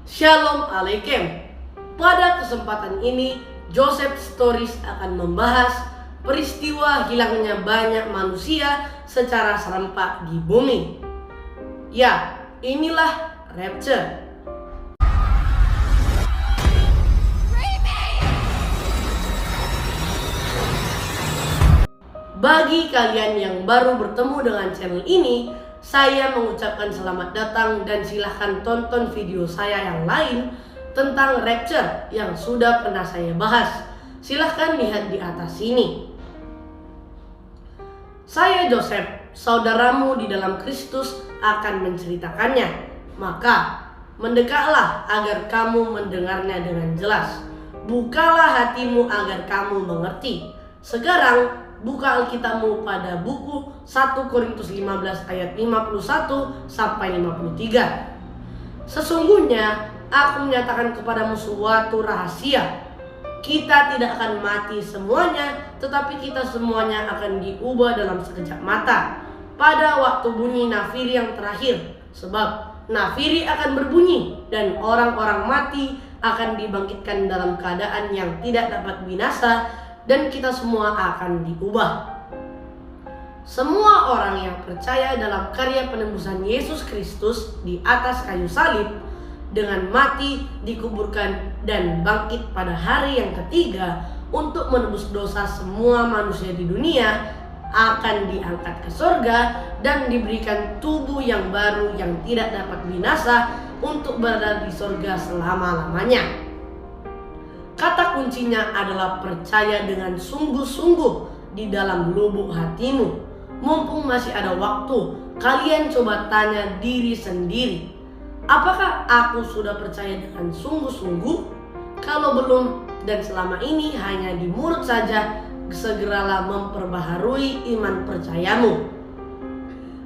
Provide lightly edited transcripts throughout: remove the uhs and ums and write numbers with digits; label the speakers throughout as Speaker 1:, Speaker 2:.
Speaker 1: Shalom Alaikum. Pada kesempatan ini, Joseph Stories akan membahas peristiwa hilangnya banyak manusia secara serempak di bumi. Ya, inilah Rapture. Bagi kalian yang baru bertemu dengan channel ini, saya mengucapkan selamat datang dan silahkan tonton video saya yang lain tentang Rapture yang sudah pernah saya bahas. Silahkan lihat di atas sini. Saya Joseph, saudaramu di dalam Kristus, akan menceritakannya. Maka, mendekatlah agar kamu mendengarnya dengan jelas. Bukalah hatimu agar kamu mengerti. Sekarang, buka Alkitabmu pada buku 1 Korintus 15 ayat 51 sampai 53. Sesungguhnya aku menyatakan kepadamu suatu rahasia. Kita tidak akan mati semuanya, tetapi kita semuanya akan diubah dalam sekejap mata pada waktu bunyi nafiri yang terakhir. Sebab nafiri akan berbunyi dan orang-orang mati akan dibangkitkan dalam keadaan yang tidak dapat binasa, dan kita semua akan diubah. Semua orang yang percaya dalam karya penebusan Yesus Kristus di atas kayu salib, dengan mati, dikuburkan, dan bangkit pada hari yang ketiga untuk menebus dosa semua manusia di dunia, akan diangkat ke surga dan diberikan tubuh yang baru yang tidak dapat binasa untuk berada di surga selama-lamanya. Kata kuncinya adalah percaya dengan sungguh-sungguh di dalam lubuk hatimu. Mumpung masih ada waktu, kalian coba tanya diri sendiri, apakah aku sudah percaya dengan sungguh-sungguh? Kalau belum dan selama ini hanya di mulut saja, segeralah memperbaharui iman percayamu.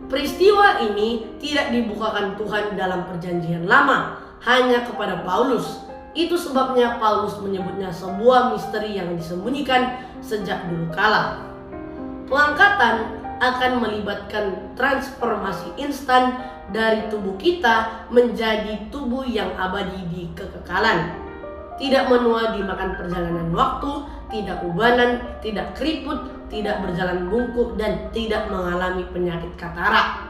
Speaker 1: Peristiwa ini tidak dibukakan Tuhan dalam perjanjian lama, hanya kepada Paulus. Itu sebabnya Paulus menyebutnya sebuah misteri yang disembunyikan sejak dulu kala. Pengangkatan akan melibatkan transformasi instan dari tubuh kita menjadi tubuh yang abadi di kekekalan. Tidak menua dimakan perjalanan waktu, tidak ubanan, tidak keriput, tidak berjalan bungkuk, dan tidak mengalami penyakit katarak.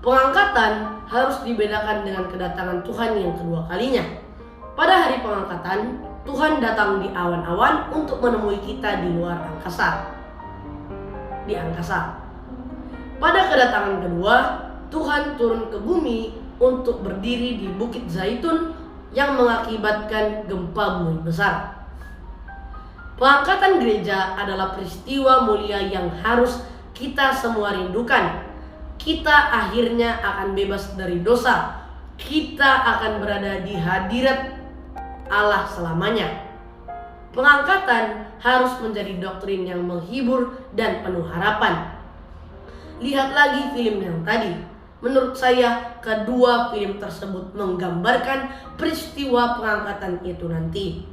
Speaker 1: Pengangkatan harus dibedakan dengan kedatangan Tuhan yang kedua kalinya. Pada hari pengangkatan, Tuhan datang di awan-awan untuk menemui kita di luar angkasa. Di angkasa. Pada kedatangan kedua, Tuhan turun ke bumi untuk berdiri di Bukit Zaitun yang mengakibatkan gempa bumi besar. Pengangkatan gereja adalah peristiwa mulia yang harus kita semua rindukan. Kita akhirnya akan bebas dari dosa. Kita akan berada di hadirat Allah selamanya. Pengangkatan harus menjadi doktrin yang menghibur dan penuh harapan. Lihat lagi film yang tadi. Menurut saya, kedua film tersebut menggambarkan peristiwa pengangkatan itu nanti.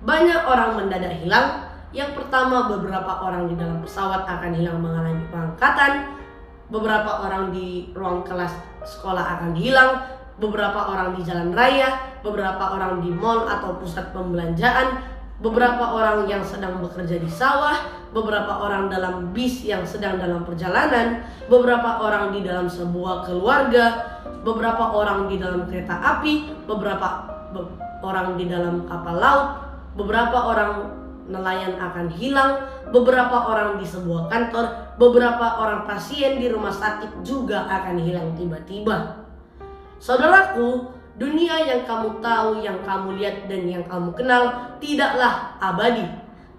Speaker 1: Banyak orang mendadak hilang. Yang pertama, beberapa orang di dalam pesawat akan hilang mengalami pengangkatan. Beberapa orang di ruang kelas sekolah akan hilang. Beberapa orang di jalan raya, beberapa orang di mal atau pusat pembelanjaan, beberapa orang yang sedang bekerja di sawah, beberapa orang dalam bis yang sedang dalam perjalanan, beberapa orang di dalam sebuah keluarga, beberapa orang di dalam kereta api, beberapa orang di dalam kapal laut, beberapa orang nelayan akan hilang, beberapa orang di sebuah kantor, beberapa orang pasien di rumah sakit juga akan hilang tiba-tiba. Saudaraku, dunia yang kamu tahu, yang kamu lihat, dan yang kamu kenal tidaklah abadi.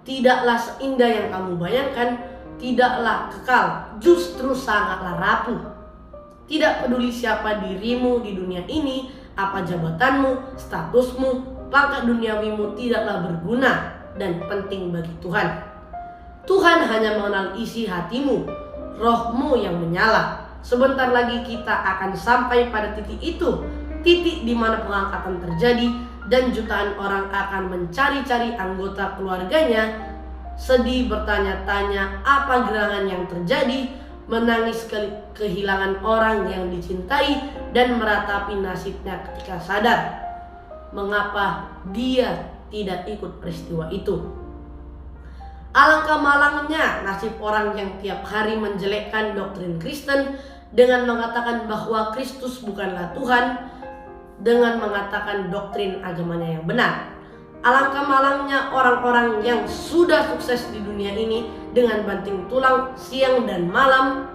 Speaker 1: Tidaklah seindah yang kamu bayangkan, tidaklah kekal, justru sangatlah rapuh. Tidak peduli siapa dirimu di dunia ini, apa jabatanmu, statusmu, pangkat duniawimu tidaklah berguna dan penting bagi Tuhan. Tuhan hanya mengenal isi hatimu, rohmu yang menyala. Sebentar lagi kita akan sampai pada titik itu, titik di mana pengangkatan terjadi dan jutaan orang akan mencari-cari anggota keluarganya, sedih bertanya-tanya apa gerangan yang terjadi, menangis kehilangan orang yang dicintai, dan meratapi nasibnya ketika sadar. mengapa dia tidak ikut peristiwa itu. Alangkah malangnya nasib orang yang tiap hari menjelekkan doktrin Kristen dengan mengatakan bahwa Kristus bukanlah Tuhan, dengan mengatakan doktrin agamanya yang benar. Alangkah malangnya orang-orang yang sudah sukses di dunia ini dengan banting tulang siang dan malam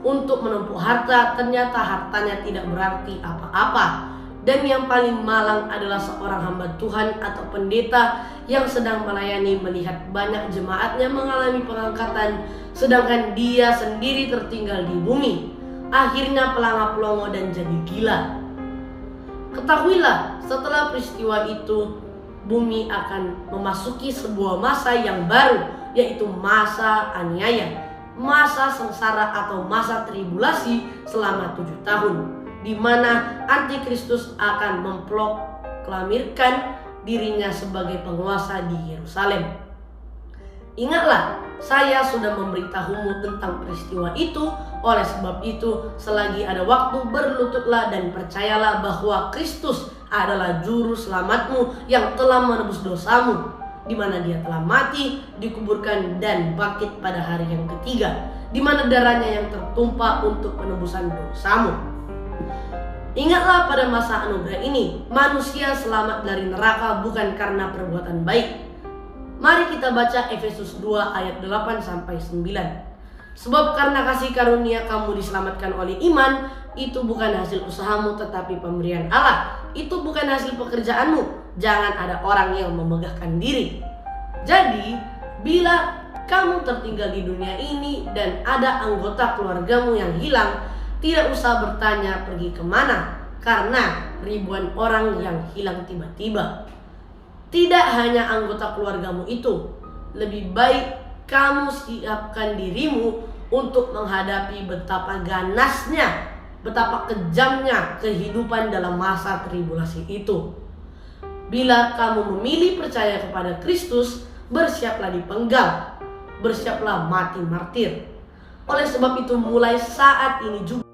Speaker 1: untuk menumpuk harta, ternyata hartanya tidak berarti apa-apa. Dan yang paling malang adalah seorang hamba Tuhan atau pendeta yang sedang melayani melihat banyak jemaatnya mengalami pengangkatan, sedangkan dia sendiri tertinggal di bumi. Akhirnya pelanga-pelongo dan jadi gila. Ketahuilah, setelah peristiwa itu, bumi akan memasuki sebuah masa yang baru, yaitu masa aniaya, masa sengsara atau masa tribulasi selama 7 tahun, di mana antikristus akan memproklamirkan dirinya sebagai penguasa di Yerusalem. Ingatlah, saya sudah memberitahumu tentang peristiwa itu. Oleh sebab itu, selagi ada waktu, berlututlah dan percayalah bahwa Kristus adalah juru selamatmu yang telah menebus dosamu, di mana dia telah mati, dikuburkan dan bangkit pada hari yang ketiga, di mana darahnya yang tertumpah untuk penebusan dosamu. Ingatlah, pada masa anugerah ini manusia selamat dari neraka bukan karena perbuatan baik. Mari kita baca Efesus 2 ayat 8-9. Sebab karena kasih karunia kamu diselamatkan oleh iman, itu bukan hasil usahamu tetapi pemberian Allah. Itu bukan hasil pekerjaanmu. Jangan ada orang yang memegahkan diri. Jadi, bila kamu tertinggal di dunia ini dan ada anggota keluargamu yang hilang, tidak usah bertanya pergi kemana, karena ribuan orang yang hilang tiba-tiba. Tidak hanya anggota keluargamu itu, lebih baik kamu siapkan dirimu untuk menghadapi betapa ganasnya, betapa kejamnya kehidupan dalam masa tribulasi itu. Bila kamu memilih percaya kepada Kristus, bersiaplah dipenggal, bersiaplah mati martir. Oleh sebab itu, mulai saat ini juga